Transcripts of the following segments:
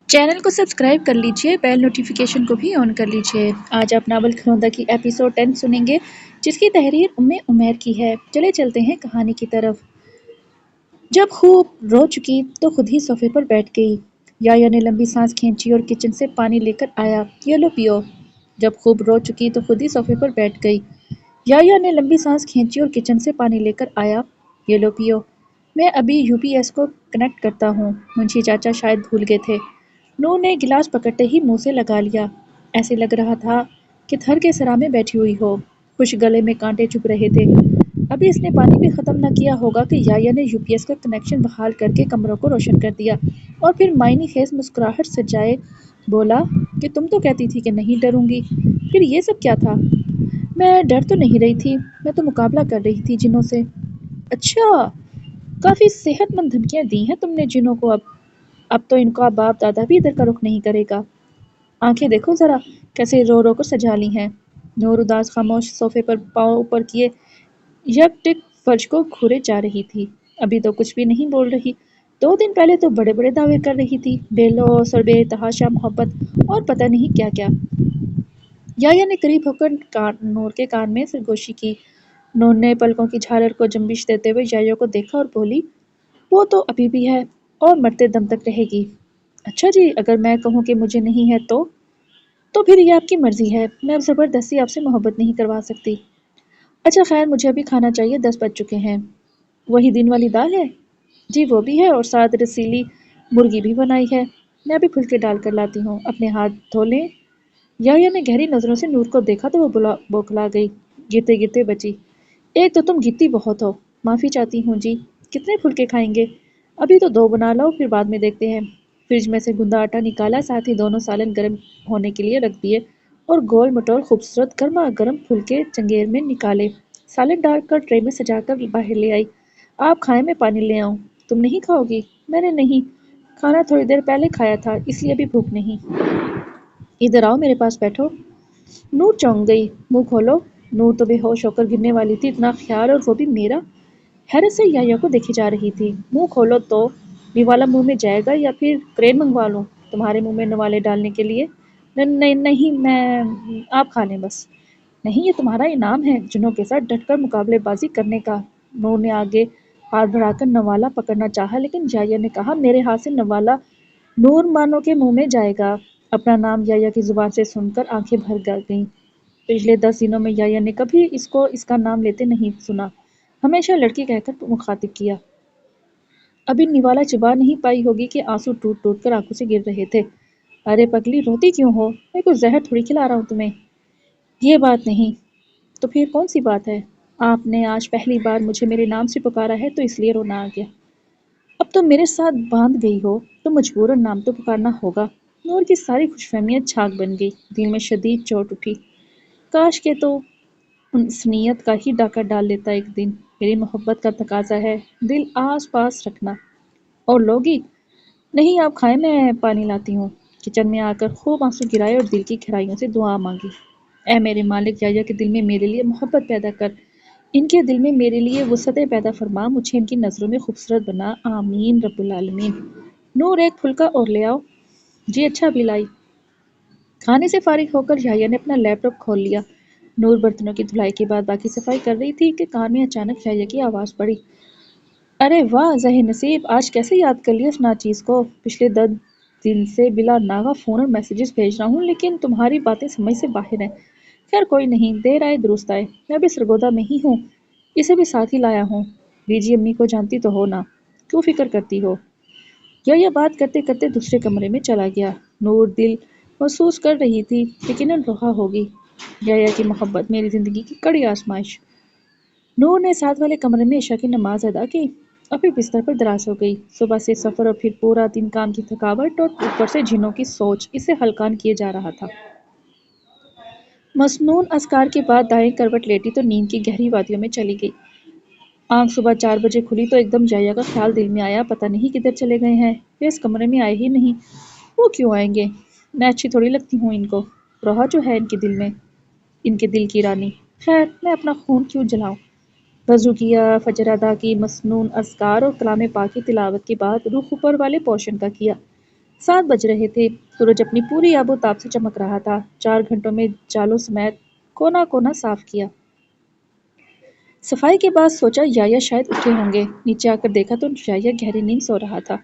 Channel को subscribe कर लीजिए, बेल नोटिफिकेशन को भी ऑन कर लीजिए। आज आप नावल खरौंदा की एपिसोड 10 सुनेंगे, जिसकी तहरीर उम्मे उमैर की है। चले चलते हैं कहानी की तरफ। जब खूब रो चुकी तो खुद ही सोफे पर बैठ गई। याया ने लंबी सांस खींची और किचन से पानी लेकर आया। ये लो पियो। जब खूब रो चुकी तो खुद ही सोफे पर बैठ गई। याया ने लंबी सांस खींची और किचन से पानी लेकर आया। ये लो पियो। मैं अभी यूपीएस को कनेक्ट करता हूँ। मुंशी चाचा शायद भूल गए थे। नूर ने गिलास पकड़ते ही मुंह से लगा लिया। ऐसे लग रहा था कि थर के सरा में बैठी हुई हो। खुश गले में कांटे चुभ रहे थे। अभी इसने पानी भी खत्म न किया होगा कि याया ने यूपीएस का कनेक्शन बहाल करके कमरों को रोशन कर दिया और फिर मायनी खेज मुस्कुराहट सजाए बोला कि तुम तो कहती थी कि नहीं डरूंगी, फिर ये सब क्या था? मैं डर तो नहीं रही थी, मैं तो मुकाबला कर रही थी जिनों से। अच्छा, काफी सेहतमंद धमकियां दी हैं तुमने जिनों को। अब तो इनका बाप दादा भी इधर का रुख नहीं करेगा। आंखें देखो जरा, कैसे रो रो कर सजा ली हैं। नूर उदास खामोश सोफे पर पाँव ऊपर किए यकटिक फर्श को घूरे जा रही थी। अभी तो कुछ भी नहीं बोल रही। 2 दिन पहले तो बड़े बड़े दावे कर रही थी, बेलौस और बेतहाशा मोहब्बत और पता नहीं क्या क्या। याया ने करीब होकर नूर के कान में सरगोशी की। नूर ने पलकों की झालर को जंबिश देते हुए याया को देखा और बोली, वो तो अभी भी है और मरते दम तक रहेगी। अच्छा जी, अगर मैं कहूँ कि मुझे नहीं है तो फिर ये आपकी मर्जी है। मैं अब जबरदस्ती आपसे मोहब्बत नहीं करवा सकती। अच्छा खैर, मुझे अभी खाना चाहिए, 10 बज चुके हैं। वही दिन वाली दाल है? जी वो भी है और साथ रसीली मुर्गी भी बनाई है। मैं अभी फुलके डाल कर लाती हूँ, अपने हाथ धो लें। याया ने गहरी नजरों से नूर को देखा तो वो बौखला गई। गिरते गिरते बची, एक तो तुम गिरती बहुत हो। माफी चाहती हूँ जी। कितने फुलके खाएंगे? अभी तो 2 बना लो, फिर बाद में देखते हैं। फ्रिज में से गुंदा आटा निकाला, साथ ही दोनों सालन गर्म होने के लिए रख दिए और गोल मटोल खूबसूरत गर्मा गर्म फुलके चंगेर में निकाले। सालन डालकर ट्रे में सजाकर बाहर ले आई। आप खाएं, मैं पानी ले आऊं। तुम नहीं खाओगी? मैंने नहीं खाना, थोड़ी देर पहले खाया था, इसलिए अभी भूख नहीं। इधर आओ, मेरे पास बैठो। नूर चौंक गई। मुंह खोलो। नूर तो बेहोश होकर गिरने वाली थी, इतना ख्याल और वो भी मेरा। हैरत से याया को देखी जा रही थी। मुंह खोलो तो निवाला मुंह में जाएगा या फिर क्रेन मंगवा लूं तुम्हारे मुंह में नवाले डालने के लिए? नहीं नहीं, मैं आप खा लें बस। नहीं, ये तुम्हारा इनाम है जिन्हों के साथ डटकर मुकाबलेबाजी करने का। नूर ने आगे हाथ बढ़ाकर नवाला पकड़ना चाहा, लेकिन याया ने कहा, मेरे हाथ से नवाला नूर मानो के मुंह में जाएगा। अपना नाम याया की जुबान से सुनकर आंखें भर गईं। पिछले 10 दिनों में याया ने कभी इसको इसका नाम लेते नहीं सुना। हमेशा लड़की कहकर मुखातिब किया। अभी निवाला चबा नहीं पाई होगी कि आंसू टूट टूट कर आंखों से गिर रहे थे। अरे पगली, रोती क्यों हो? मैं कुछ जहर थोड़ी खिला रहा हूँ तुम्हें। ये बात नहीं तो फिर कौन सी बात है? आपने आज पहली बार मुझे मेरे नाम से पुकारा है तो इसलिए रोना आ गया। अब तो मेरे साथ बांध गई हो तो मजबूरन नाम तो पुकारना होगा। नूर की सारी खुशफहमियत झाग बन गई। दिल में शदीद चोट उठी। काश के तो उस नीयत का ही डाका डाल लेता एक दिन। मेरी मोहब्बत का तकाजा है दिल आस पास रखना। और लोगी? नहीं, आप खाएं, मैं पानी लाती हूँ। किचन में आकर खूब आंसू गिराए और दिल की गहराइयों से दुआ मांगी। ऐ मेरे मालिक, याया के दिल में मेरे लिए मोहब्बत पैदा कर। इनके दिल में मेरे लिए वसअतें पैदा फरमा। मुझे इनकी नज़रों में खूबसूरत बना। आमीन रब्बुल आलमीन। नूर, एक फुल्का और ले आओ। जी अच्छा, भी लाई। खाने से फारिग होकर याया ने अपना लैपटॉप खोल लिया। नूर बर्तनों की धुलाई के बाद बाकी सफाई कर रही थी कि कान में अचानक याया की आवाज़ पड़ी। अरे वाह ज़हीर नसीब, आज कैसे याद कर लिया उस नाचीज़ को? पिछले 10 दिन से बिला नागा फ़ोन और मैसेजेस भेज रहा हूँ, लेकिन तुम्हारी बातें समझ से बाहर हैं। खैर कोई नहीं, देर आए दुरुस्त आए। मैं भी सरगोदा में ही हूँ, इसे भी साथ ही लाया हूँ। बीजी अम्मी को जानती तो हो ना, क्यों फिक्र करती हो? यह बात करते करते दूसरे कमरे में चला गया। नूर दिल महसूस कर रही थी यकीनन रोहा होगी। यया की मोहब्बत मेरी ज़िंदगी की कड़ी आजमाइश। नूर ने साथ वाले कमरे में इशा की नमाज अदा की और फिर बिस्तर पर दराज हो गई। सुबह से सफ़र और फिर पूरा दिन काम की थकावट और ऊपर से जिनों की सोच इसे हलकान किए जा रहा था। मसनून अस्कार के बाद दाएं करवट लेटी तो नींद की गहरी वादियों में चली गई। आँख सुबह 4 बजे खुली तो एकदम जाया का ख्याल दिल में आया, पता नहीं किधर चले गए हैं। वे इस कमरे में आए ही नहीं। वो क्यों आएंगे? मैं अच्छी थोड़ी लगती हूँ इनको। रोहा जो है इनके दिल में, इनके दिल की रानी। खैर, मैं अपना खून क्यों जलाऊं? वज़ू किया, फजर अदा की, मसनून अज़कार और कलाम पाक की तिलावत के बाद रुख ऊपर वाले पोर्शन का किया। 7 बज रहे थे। सूरज अपनी पूरी आबोताब से चमक रहा था। 4 घंटों में जालों समेत कोना कोना साफ किया। सफाई के बाद सोचा याया शायद उठे होंगे। नीचे आकर देखा तो याया गहरी नींद सो रहा था।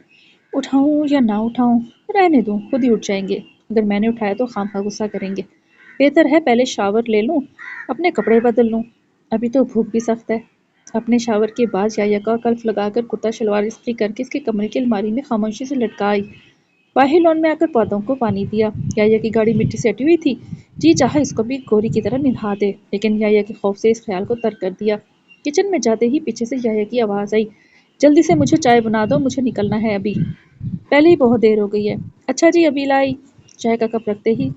उठाऊं या ना उठाऊं? रहने दूं, खुद ही उठ जाएंगे। अगर मैंने उठाया तो खामखा गुस्सा करेंगे। बेहतर है पहले शावर ले लूं, अपने कपड़े बदल लूं। अभी तो भूख भी सख्त है। अपने शावर के बाद याया का कल्फ लगाकर कुर्ता शलवार इस्त्री करके इसके कमरे की अलमारी में खामोशी से लटका आई। बाहर लॉन में आकर पौधों को पानी दिया। याया की गाड़ी मिट्टी से हटी हुई थी। जी चाहा इसको भी गोरी की तरह निभा दे, लेकिन याया के खौफ से इस ख्याल को तर्क कर दिया। किचन में जाते ही पीछे से याया की आवाज़ आई, जल्दी से मुझे चाय बना दो, मुझे निकलना है अभी। पहले ही बहुत देर हो गई है। अच्छा जी, अभी लाई। चाय का कप रखते ही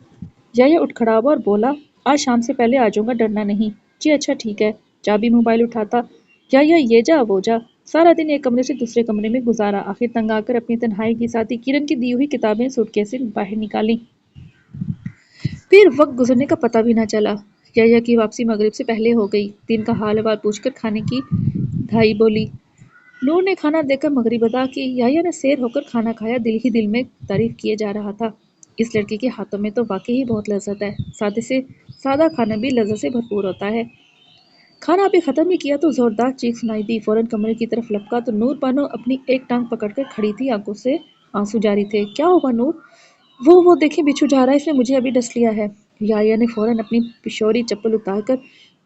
याया उठ खड़ा हुआ और बोला, आज शाम से पहले आ जाऊंगा, डरना नहीं। जी अच्छा ठीक है। चाबी मोबाइल उठाता, याया ये जा वो जा। सारा दिन एक कमरे से दूसरे कमरे में गुजारा। आखिर तंग आकर अपनी तन्हाई के साथ ही किरण की दी हुई किताबें सूटकेस से बाहर निकाली। फिर वक्त गुजरने का पता भी ना चला। याया की वापसी मगरिब से पहले हो गई। दिन का हाल अहवाल पूछकर खाने की धाई बोली। नूर ने खाना देकर मगरिब अदा की। याया ने सैर होकर खाना खाया। दिल ही दिल में तारीफ किए जा रहा था। इस लड़की के हाथों में तो वाकई ही बहुत लज्जत है। सादे से सादा खाना भी लज्जत से भरपूर होता है। खाना अभी खत्म ही किया तो जोरदार चीख सुनाई दी। फौरन कमरे की तरफ लपका तो नूर बानो अपनी एक टांग पकड़कर खड़ी थी, आंखों से आंसू जारी थे। क्या हुआ नूर? वो देखें, बिच्छू जा रहा है, इसने मुझे अभी डस लिया है। याया ने फौरन अपनी पिशोरी चप्पल उतारकर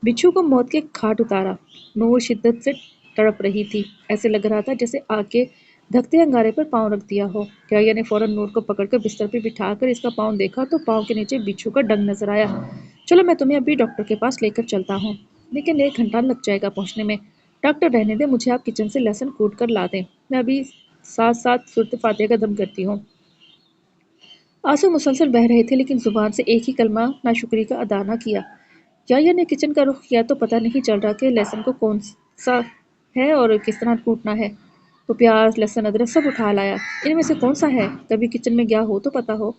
बिच्छू को मौत के घाट उतारा। नूर शिद्दत से तड़प रही थी। ऐसे लग रहा था जैसे आग के धकते अंगारे पर पाँव रख दिया हो। याया ने फौरन नूर को पकड़कर बिस्तर पर बिठाकर इसका पाँव देखा तो पाँव के नीचे बिच्छू का डंग नजर आया। चलो मैं तुम्हें अभी डॉक्टर के पास लेकर चलता हूँ, लेकिन 1 घंटा लग जाएगा पहुँचने में। डॉक्टर रहने दे, मुझे आप किचन से लहसुन कूट कर ला दें, मैं अभी साथ साथ सूरत फातिहा का दम करती हूँ। आंसू मुसलसल बह रहे थे, लेकिन जुबान से एक ही कलमा नाशुक्री का अदा न किया। याया ने किचन का रुख किया तो पता नहीं चल रहा कि लहसुन को कौन सा है और किस तरह कूटना है। वो प्याज लहसुन अदरक सब उठा लाया। इनमें से कौन सा है? कभी किचन में गया हो तो पता हो।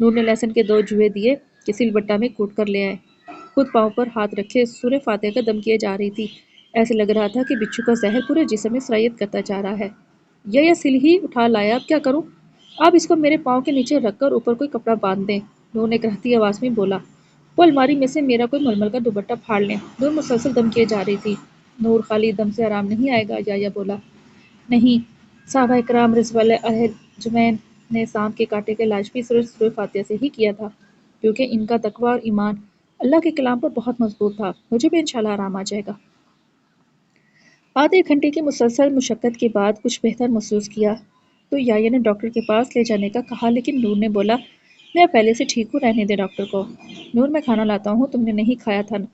नूर ने लहसुन के 2 जुए दिए कि सिलबट्टा में कूट कर ले आए। खुद पाँव पर हाथ रखे सूर्य फातिहा का दम किए जा रही थी। ऐसे लग रहा था कि बिच्छू का जहर पूरे जिस्म में सरायत करता जा रहा है। यह सिल ही उठा लाया, अब क्या करूं? आप इसको मेरे पाँव के नीचे रखकर ऊपर कोई कपड़ा बांध दें, नूर ने कहती आवाज़ में बोला। वो अलमारी में से मेरा कोई मलमल का दुपट्टा फाड़ लें। नूर मुसलसल दम किए जा रही थी। नूर, खाली दम से आराम नहीं आएगा, याया बोला। नहीं, साहबा इकराम रिजवाल अहजमैन ने सांप के कांटे का इलाज भी सिर्फ सूरह फातिहा से ही किया था, क्योंकि इनका तकवा और ईमान अल्लाह के कलाम पर बहुत मजबूत था। मुझे भी इंशाल्लाह आराम आ जाएगा। आधे घंटे की मुसलसल मुशक्कत के बाद कुछ बेहतर महसूस किया तो याया ने डॉक्टर के पास ले जाने का कहा, लेकिन नूर ने बोला, मैं पहले से ठीक हूँ, रहने दे डॉक्टर को। नूर, मैं खाना लाता हूँ, तुमने नहीं खाया था न?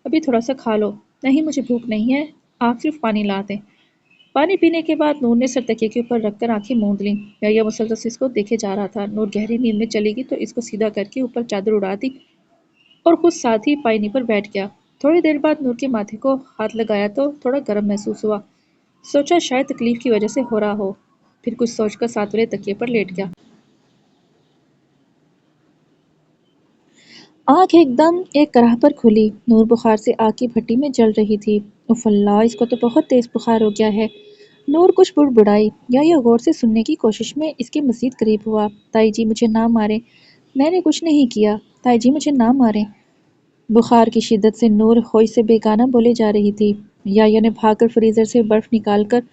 अभी थोड़ा सा खा लो। नहीं, मुझे भूख नहीं है, आप सिर्फ पानी ला दें। पानी पीने के बाद नूर ने सर तकिए के ऊपर रखकर आंखें मूंद लीं। याया मुसलसल इसको देखे जा रहा था। नूर गहरी नींद में चली गई तो इसको सीधा करके ऊपर चादर उड़ा दी और खुद साथ ही पायनी पर बैठ गया। थोड़ी देर बाद नूर के माथे को हाथ लगाया तो थोड़ा गर्म महसूस हुआ। सोचा शायद तकलीफ की वजह से हो रहा हो। फिर कुछ सोचकर साथ वाले तकिए पर लेट गया। आँख एकदम एक कराह पर खुली। नूर बुखार से आग की भट्टी में जल रही थी। उफ अल्लाह, इसको तो बहुत तेज बुखार हो गया है। नूर कुछ बुड़बुड़ाई। या गौर से सुनने की कोशिश में इसके मजीद करीब हुआ। ताई जी मुझे ना मारें, मैंने कुछ नहीं किया। ताई जी मुझे ना मारें। बुखार की शिद्दत से नूर होश से बेगाना बोले जा रही थी। याया ने भागकर फ्रीजर से बर्फ निकालकर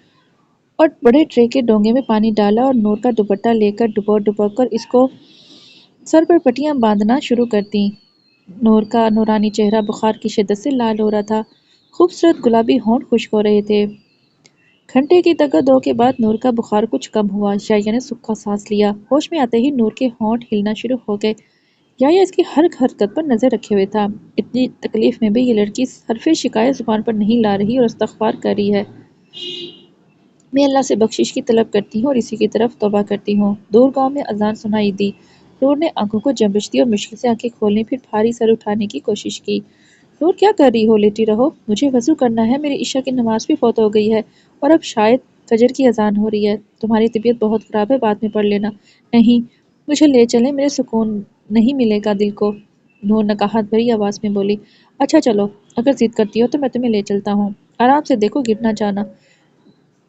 और बड़े ट्रे के डोंगे में पानी डाला और नूर का दुपट्टा लेकर डुबो डुबो कर इसको सर पर पट्टियां बांधना शुरू कर दी। नूर का नूरानी चेहरा बुखार की शिद्दत से लाल हो रहा था। खूबसूरत गुलाबी होंठ खुश्क हो रहे थे। घंटे की दगा-दो के बाद नूर का बुखार कुछ कम हुआ। याया ने सूखा सांस लिया। होश में आते ही नूर के होंठ हिलना शुरू हो गए। याया इसकी हर हरकत पर नजर रखे हुए था। इतनी तकलीफ में भी ये लड़की हरफे शिकायत जुबान पर नहीं ला रही और इस्तगफार कर रही है। मैं अल्लाह से बख्शिश की तलब करती हूँ और इसी की तरफ तौबा करती हूँ। दूर गांव में अजान सुनाई दी। नूर ने आंखों को जंबिश दी और मुश्किल से आंखें खोलने, फिर भारी सर उठाने की कोशिश की। नूर, क्या कर रही हो? लेटी रहो, मुझे वजू करना है, मेरी इशा की नमाज भी फौत हो गई है और अब शायद फजर की अजान हो रही है। तुम्हारी तबीयत बहुत ख़राब है, बाद में पढ़ लेना। नहीं, मुझे ले चलें, मेरे सुकून नहीं मिलेगा दिल को। नूर नकाहत भरी आवाज़ में बोली। अच्छा चलो, अगर जिद करती हो तो मैं तुम्हें ले चलता हूँ। आराम से देखो, गिर ना जाना।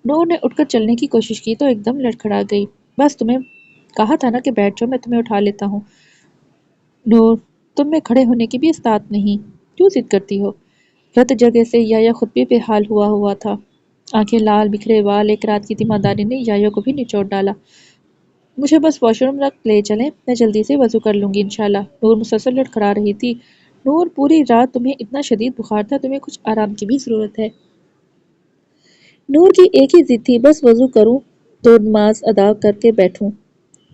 नूर ने उठकर चलने की कोशिश की तो एकदम लड़खड़ा गई। बस तुम्हें کہا تھا نا کہ بیٹھ جاؤ، میں تمہیں اٹھا لیتا ہوں۔ نور، تم میں کھڑے ہونے کی بھی استعداد نہیں، کیوں ضد کرتی ہو؟ رت جگہ سے یایا خود بھی بے حال ہوا تھا، آنکھیں لال، بکھرے بال، ایک رات کی تیمارداری نے یایا کو بھی نچوڑ ڈالا۔ مجھے بس واش روم رکھ لے چلیں، میں جلدی سے وضو کر لوں گی انشاءاللہ۔ نور مسلسل لڑکھڑا رہی تھی۔ نور، پوری رات تمہیں اتنا شدید بخار تھا، تمہیں کچھ آرام کی بھی ضرورت ہے۔ نور کی ایک ہی ضد تھی، بس وضو کروں تو نماز ادا کر کے بیٹھوں،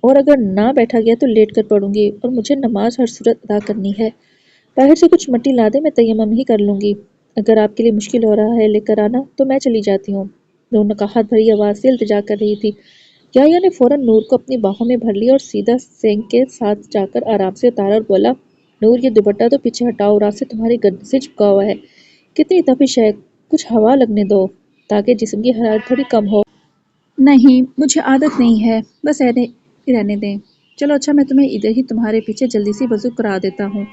اور اگر نہ بیٹھا گیا تو لیٹ کر پڑوں گی، اور مجھے نماز ہر صورت ادا کرنی ہے۔ باہر سے کچھ مٹی لا دے، میں تیمم ہی کر لوں گی۔ اگر آپ کے لیے مشکل ہو رہا ہے لے کر آنا تو میں چلی جاتی ہوں۔ نور نقاہت بھری آواز سے التجا کر رہی تھی۔ یحییٰ نے فوراً نور کو اپنی باہوں میں بھر لیا اور سیدھا سینک کے ساتھ جا کر آرام سے اتارا اور بولا، نور، یہ دوپٹہ تو پیچھے ہٹاؤ، رات سے تمہارے گردن سے چپکا ہوا ہے، کتنی تپش ہے، کچھ ہوا لگنے دو تاکہ جسم کی حرارت تھوڑی کم ہو۔ نہیں، مجھے عادت نہیں ہے، بس رہنے دیں۔ چلو اچھا، میں تمہیں ادھر ہی تمہارے پیچھے جلدی سے وضو کرا دیتا ہوں۔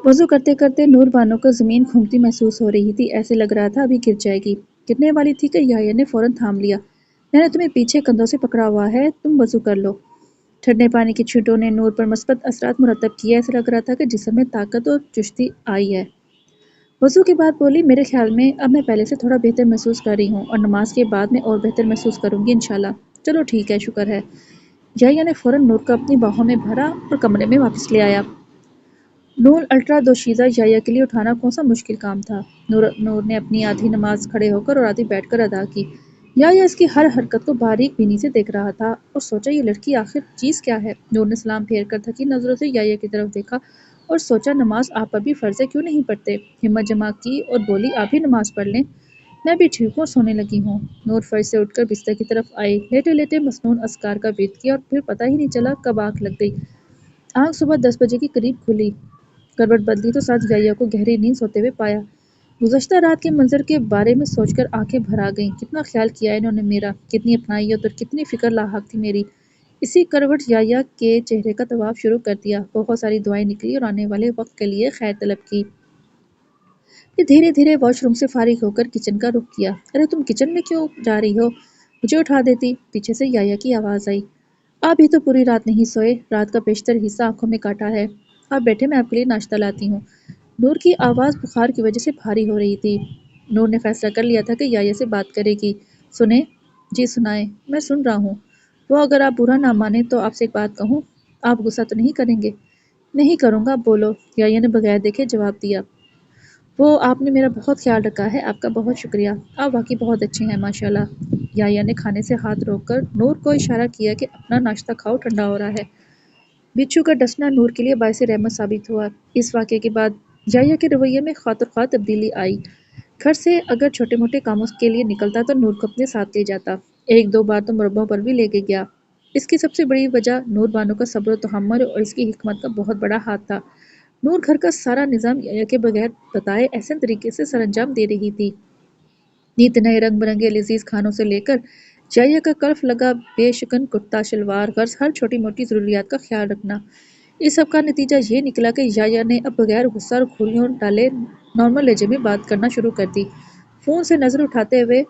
وضو کرتے کرتے نور بانو کو زمین کھومتی محسوس ہو رہی تھی، ایسے لگ رہا تھا ابھی گر جائے گی۔ گرنے والی تھی کہ یحییٰ نے فوراً تھام لیا۔ میں نے تمہیں پیچھے کندھوں سے پکڑا ہوا ہے، تم وضو کر لو۔ ٹھنڈے پانی کی چھینٹوں نے نور پر مثبت اثرات مرتب کیے، ایسے لگ رہا تھا کہ جسم میں طاقت اور چستی آئی ہے۔ وضو کے بعد بولی، میرے خیال میں اب میں پہلے سے تھوڑا بہتر محسوس کر رہی ہوں، اور نماز کے بعد میں اور بہتر محسوس کروں گی انشاءاللہ۔ چلو ٹھیک ہے، شکر ہے۔ یحییٰ نے فوراً نور کو اپنی باہوں میں بھرا اور کمرے میں واپس لے آیا۔ نور الٹرا دوشیزہ یحییٰ کے لیے اٹھانا کون سا مشکل کام تھا۔ نور نے اپنی آدھی نماز کھڑے ہو کر اور آدھی بیٹھ کر ادا کی۔ یحییٰ اس کی ہر حرکت کو باریک بینی سے دیکھ رہا تھا اور سوچا، یہ لڑکی آخر چیز کیا ہے۔ نور نے سلام پھیر کر تھکی نظروں سے یحییٰ کی طرف دیکھا اور سوچا، نماز آپ پر بھی فرض ہے، کیوں نہیں پڑھتے؟ ہمت جمع کی اور بولی، آپ ہی نماز پڑھ لیں، میں بھی ٹھیک ہوں، سونے لگی ہوں۔ نور فرش سے اٹھ کر بستر کی طرف آئی، لیٹے لیٹے مسنون اذکار کا ورد کیا اور پھر پتہ ہی نہیں چلا کب آنکھ لگ گئی۔ آنکھ صبح 10 بجے کے قریب کھلی۔ کروٹ بدلی تو ساتھ یحییٰ کو گہری نیند سوتے ہوئے پایا۔ گزشتہ رات کے منظر کے بارے میں سوچ کر آنکھیں بھر آ گئیں۔ کتنا خیال کیا انہوں نے میرا، کتنی اپنائیت اور کتنی فکر لاحق تھی میری۔ اسی کروٹ یحییٰ کے چہرے کا طواف شروع کر دیا، بہت ساری دعائیں نکلی اور آنے والے وقت کے لیے خیر طلب کی۔ پھر دھیرے دھیرے واش روم سے فارغ ہو کر کچن کا رخ کیا۔ ارے تم کچن میں کیوں جا رہی ہو؟ مجھے اٹھا دیتی، پیچھے سے یحییٰ کی آواز آئی۔ آپ ہی تو پوری رات نہیں سوئے، رات کا بیشتر حصہ آنکھوں میں کاٹا ہے۔ آپ بیٹھے، میں آپ کے لیے ناشتہ لاتی ہوں۔ نور کی آواز بخار کی وجہ سے بھاری ہو رہی تھی۔ نور نے فیصلہ کر لیا تھا کہ یحییٰ سے بات کرے گی۔ سنیں؟ جی سنائیں، میں سن رہا ہوں۔ وہ اگر آپ برا نہ مانیں تو آپ سے ایک بات کہوں، آپ غصہ تو نہیں کریں گے؟ نہیں کروں گا، بولو، یحییٰ نے بغیر دیکھے جواب دیا۔ وہ آپ نے میرا بہت خیال رکھا ہے، آپ کا بہت شکریہ، آپ واقعی بہت اچھے ہیں ماشاءاللہ۔ یحییٰ نے کھانے سے ہاتھ روک کر نور کو اشارہ کیا کہ اپنا ناشتہ کھاؤ، ٹھنڈا ہو رہا ہے۔ بچھو کا ڈسنا نور کے لیے باعث رحمت ثابت ہوا۔ اس واقعے کے بعد یحییٰ کے رویے میں خاطر خواہ تبدیلی آئی۔ گھر سے اگر چھوٹے موٹے کاموں کے لیے نکلتا تو نور کو اپنے ساتھ لے جاتا، ایک دو بار تو مربوں پر بھی لے کے گیا۔ اس کی سب سے بڑی وجہ نور بانو کا صبر و تحمل اور اس کی حکمت کا بہت بڑا ہاتھ تھا۔ نور گھر کا سارا نظام یحییٰ کے بغیر بتائے احسن طریقے سے سر انجام دے رہی تھی۔ نیت نئے رنگ برنگے لذیذ کھانوں سے لے کر یحییٰ کا کلف لگا بے شکن کرتا شلوار، غرض ہر چھوٹی موٹی ضروریات کا خیال رکھنا۔ اس سب کا نتیجہ یہ نکلا کہ یحییٰ نے اب بغیر غصہ اور گھوریوں ڈالے نارمل لہجے میں بات کرنا شروع کر دی۔ فون سے نظر اٹھاتے ہوئے،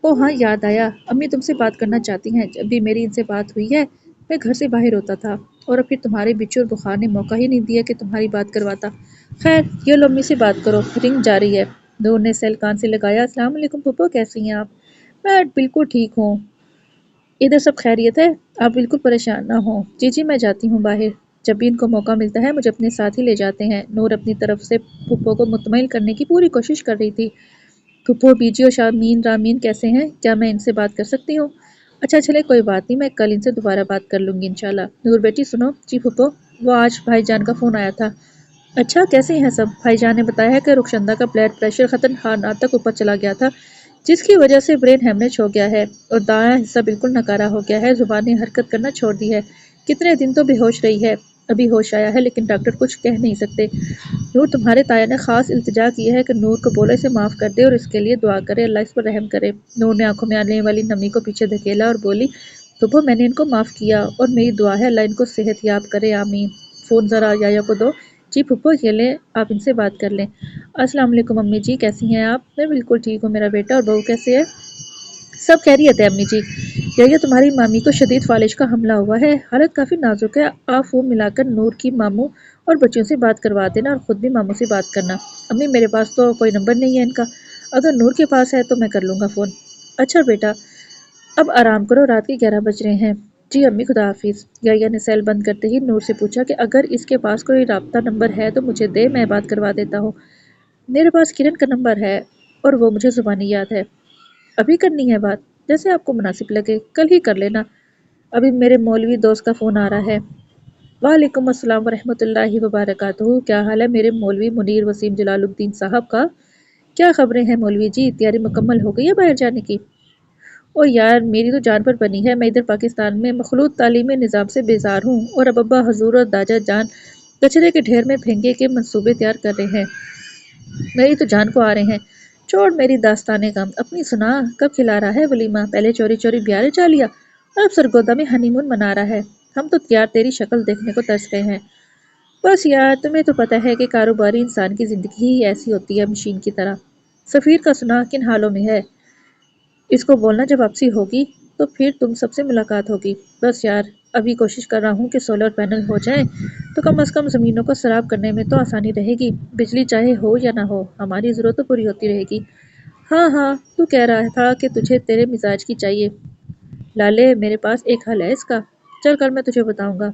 او ہاں یاد آیا، امی تم سے بات کرنا چاہتی ہیں، جب بھی میری ان سے بات ہوئی ہے میں گھر سے باہر ہوتا تھا، اور پھر تمہارے بچو اور بخار نے موقع ہی نہیں دیا کہ تمہاری بات کرواتا۔ خیر، یہ لو امی سے بات کرو، رنگ جاری ہے۔ نور نے سیل کان سے لگایا۔ السلام علیکم پھپھو، کیسی ہیں آپ؟ میں بالکل ٹھیک ہوں، ادھر سب خیریت ہے، آپ بالکل پریشان نہ ہوں۔ جی جی، میں جاتی ہوں باہر، جب بھی ان کو موقع ملتا ہے مجھے اپنے ساتھ ہی لے جاتے ہیں۔ نور اپنی طرف سے پھپھو کو مطمئن کرنے کی پوری کوشش کر رہی تھی۔ پھپھو، بیجی اور شامین رامین کیسے ہیں؟ کیا میں ان سے بات کر سکتی ہوں؟ اچھا چلے، کوئی بات نہیں، میں کل ان سے دوبارہ بات کر لوں گی انشاءاللہ۔ نور بیٹی سنو۔ جی پھپھو، وہ آج بھائی جان کا فون آیا تھا۔ اچھا، کیسے ہیں سب؟ بھائی جان نے بتایا ہے کہ رخشندہ کا بلڈ پریشر خطرناک تک اوپر چلا گیا تھا، جس کی وجہ سے برین ہیمریج ہو گیا ہے اور دایاں حصہ بالکل ناکارہ ہو گیا ہے، زبان نے حرکت کرنا چھوڑ دی ہے، کتنے دن تو بے ہوش رہی ہے، ابھی ہوش آیا ہے لیکن ڈاکٹر کچھ کہہ نہیں سکتے۔ نور، تمہارے تایا نے خاص التجا کی ہے کہ نور کو بولو اسے معاف کر دے اور اس کے لیے دعا کرے، اللہ اس پر رحم کرے۔ نور نے آنکھوں میں آنے والی نمی کو پیچھے دھکیلا اور بولی، پھپھو میں نے ان کو معاف کیا اور میری دعا ہے اللہ ان کو صحت یاب کرے، آمین۔ فون ذرا یحییٰ کو دو۔ جی پھپھو، یہ لیں، آپ ان سے بات کر لیں۔ السلام علیکم امی جی، کیسی ہیں آپ؟ میں بالکل ٹھیک ہوں، میرا بیٹا اور بہو کیسے ہے؟ سب خیریت ہے امی جی۔ یہ تمہاری مامی کو شدید فالج کا حملہ ہوا ہے، حالت کافی نازک ہے۔ آپ وہ ملا کر نور کی ماموں اور بچوں سے بات کروا دینا اور خود بھی ماموں سے بات کرنا۔ امی میرے پاس تو کوئی نمبر نہیں ہے ان کا، اگر نور کے پاس ہے تو میں کر لوں گا فون۔ اچھا بیٹا اب آرام کرو، رات کے 11 بج رہے ہیں۔ جی امی خدا حافظ۔ یا نے سیل بند کرتے ہی نور سے پوچھا کہ اگر اس کے پاس کوئی رابطہ نمبر ہے تو مجھے دے، میں بات کروا دیتا ہوں۔ میرے پاس کرن کا نمبر ہے اور وہ مجھے زبانی یاد ہے۔ ابھی کرنی ہے بات؟ جیسے آپ کو مناسب لگے، کل ہی کر لینا۔ ابھی میرے مولوی دوست کا فون آ رہا ہے۔ وعلیکم السلام ورحمۃ اللہ وبرکاتہ۔ کیا حال ہے میرے مولوی منیر وسیم جلال الدین صاحب کا؟ کیا خبریں ہیں مولوی جی؟ تیاری مکمل ہو گئی ہے باہر جانے کی؟ او یار میری تو جان پر بنی ہے، میں ادھر پاکستان میں مخلوط تعلیمی نظام سے بیزار ہوں اور اب ابا حضور اور دادا جان کچرے کے ڈھیر میں پھینکے کے منصوبے تیار کر رہے ہیں، میری تو جان کو آ رہے ہیں۔ چھوڑ میری داستانے غم، اپنی سنا، کب کھلا رہا ہے ولیمہ؟ پہلے چوری چوری بیارے چا لیا اور اب سرگودا میں ہنی مون منا رہا ہے۔ ہم تو یار تیری شکل دیکھنے کو ترس گئے ہیں۔ بس یار تمہیں تو پتہ ہے کہ کاروباری انسان کی زندگی ہی ایسی ہوتی ہے، مشین کی طرح۔ سفیر کا سنا کن حالوں میں ہے؟ اس کو بولنا جب واپسی ہوگی تو پھر تم سب سے ملاقات ہوگی۔ بس یار ابھی کوشش کر رہا ہوں کہ سولر پینل ہو جائیں تو کم از کم زمینوں کو سراب کرنے میں تو آسانی رہے گی، بجلی چاہے ہو یا نہ ہو ہماری ضرورت تو پوری ہوتی رہے گی۔ ہاں ہاں تو کہہ رہا تھا کہ تجھے تیرے مزاج کی چاہیے۔ لالے میرے پاس ایک حل ہے اس کا، چل کر میں تجھے بتاؤں گا۔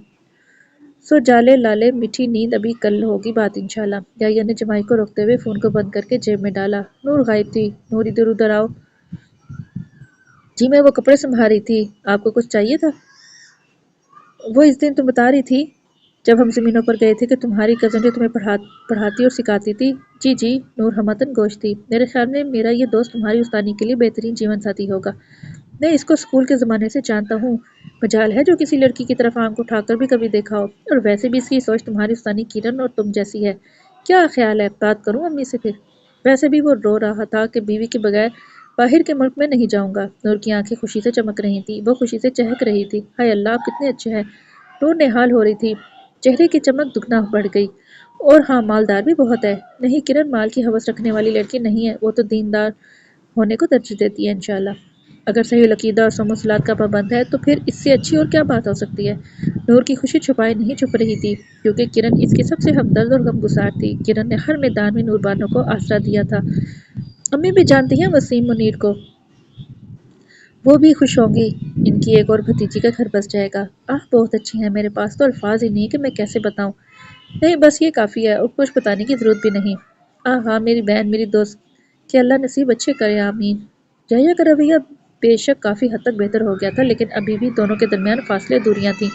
سو جالے لالے میٹھی نیند، ابھی کل ہوگی بات انشاءاللہ۔ یا نے جمائی کو روکتے ہوئے فون کو بند کر کے جیب میں ڈالا۔ نور غائب تھی۔ نور ادھر ادھر آؤ۔ جی میں وہ کپڑے سنبھال رہی تھی، آپ کو کچھ چاہیے تھا؟ وہ اس دن تم بتا رہی تھی جب ہم زمینوں پر گئے تھے کہ تمہاری کزن جو تمہیں پڑھاتی اور سکھاتی تھی۔ جی جی نور ہمتن گوش تھی۔ میرے خیال میں میرا یہ دوست تمہاری استانی کے لیے بہترین جیون ساتھی ہوگا۔ میں اس کو اسکول کے زمانے سے جانتا ہوں، مجال ہے جو کسی لڑکی کی طرف آنکھ اٹھا کر بھی کبھی دیکھا ہو، اور ویسے بھی اس کی سوچ تمہاری استانی کرن اور تم جیسی ہے۔ کیا خیال ہے بات کروں امی سے پھر؟ ویسے بھی وہ رو رہا تھا کہ بیوی کے بغیر باہر کے ملک میں نہیں جاؤں گا۔ نور کی آنکھیں خوشی سے چمک رہی تھی، وہ خوشی سے چہک رہی تھی۔ ہائے اللہ آپ کتنے اچھے ہیں۔ نور نہال ہو رہی تھی، چہرے کی چمک دگنا بڑھ گئی۔ اور ہاں مالدار بھی بہت ہے۔ نہیں کرن مال کی ہوس رکھنے والی لڑکی نہیں ہے، وہ تو دیندار ہونے کو ترجیح دیتی ہے انشاءاللہ۔ اگر صحیح العقیدہ اور صوم و صلات کا پابند ہے تو پھر اس سے اچھی اور کیا بات ہو سکتی ہے؟ نور کی خوشی چھپائے نہیں چھپ رہی تھی، کیونکہ کرن اس کی سب سے ہمدرد اور غمگسار تھی۔ کرن نے ہر میدان میں نور بانو کو آسرا دیا تھا۔ امی بھی جانتی ہیں وسیم منیر کو، وہ بھی خوش ہوں گی، ان کی ایک اور بھتیجی کا گھر بس جائے گا۔ بہت اچھی ہیں، میرے پاس تو الفاظ ہی نہیں کہ میں کیسے بتاؤں۔ نہیں بس یہ کافی ہے اور کچھ بتانے کی ضرورت بھی نہیں۔ ہاں میری بہن، میری دوست، کہ اللہ نصیب اچھے کرے، آمین۔ جہیا کا رویہ بے شک کافی حد تک بہتر ہو گیا تھا، لیکن ابھی بھی دونوں کے درمیان فاصلے، دوریاں تھیں۔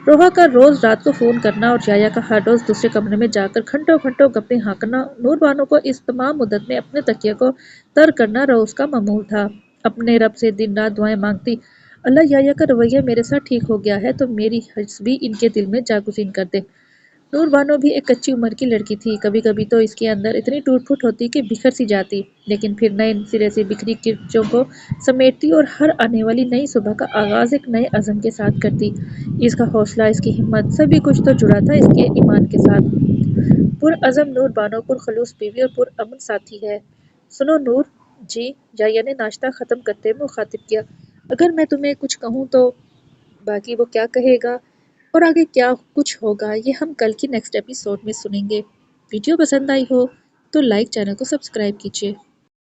روحا کا روز رات کو فون کرنا اور جایا کا ہر روز دوسرے کمرے میں جا کر گھنٹوں گھنٹوں گپیں ہانکنا، نور بانو کو اس تمام مدت میں اپنے تکیے کو تر کرنا روز کا معمول تھا۔ اپنے رب سے دن رات دعائیں مانگتی، اللہ یحییٰ کا رویہ میرے ساتھ ٹھیک ہو گیا ہے تو میری حرص بھی ان کے دل میں جاگزین کر دے۔ نور بانو بھی ایک کچی عمر کی لڑکی تھی، کبھی کبھی تو اس کے اندر اتنی ٹوٹ پھوٹ ہوتی کہ بکھر سی جاتی، لیکن پھر نئے سرے سے بکھری کرچوں کو سمیٹتی اور ہر آنے والی نئی صبح کا آغاز ایک نئے عزم کے ساتھ کرتی۔ اس کا حوصلہ، اس کی ہمت، سبھی کچھ تو جڑا تھا اس کے ایمان کے ساتھ۔ پرعزم نور بانو پرخلوص بیوی اور پرامن ساتھی ہے۔ سنو نور جی، جائیا نے ناشتہ ختم کرتے ہوئے مخاطب کیا، اگر میں تمہیں کچھ کہوں تو باقی وہ کیا کہے گا اور آگے کیا کچھ ہوگا یہ ہم کل کی نیکسٹ ایپیسوڈ میں سنیں گے۔ ویڈیو پسند آئی ہو تو لائک، چینل کو سبسکرائب کیجیے۔